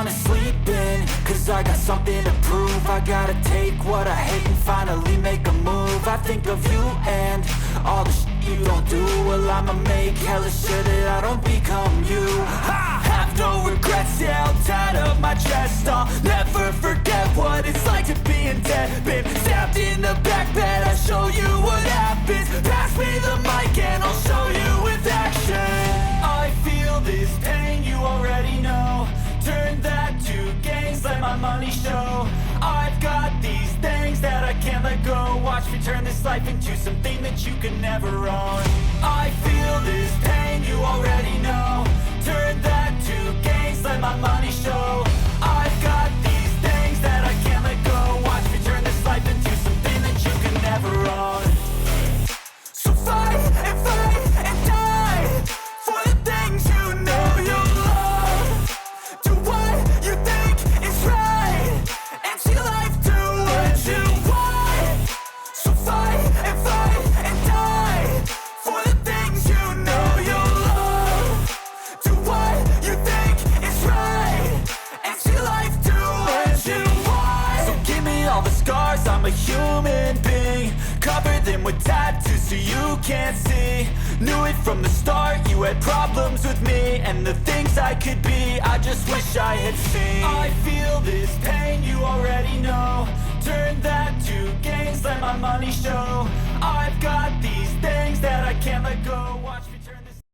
wanna sleep in, cause I got something to prove. I gotta take what I hate and finally make a move. I think of you and all the shit you don't do. Well, I'ma make hella sure that I don't become you. I have no regrets, yeah, I'll tie up my chest. I'll never forget what it's like to be in debt. Been stabbed in the back bed, I'll show you what happens. Pass me the mic and I'll show you with action. I feel this pain, you already know. Turn that to gains, let my money show. I've got these things that I can't let go. Watch me turn this life into something that you can never own. I feel this pain, you already know. Turn that to gains, let my money show. I've got these things that I can't let go. Watch me turn this life into something that you can never own. So fight and die for the things you know you love. Do what you think is right and see life do what you want. So fight and die for the things you know you love. Do what you think is right and see life do what you want. So give me all the scars, I'm a human being. Cover them with tattoos so you can't see. Knew it from the start, you had problems with me and the things I could be, I just wish I had seen. I feel this pain, you already know. Turn that to gains, let my money show. I've got these things that I can't let go. Watch me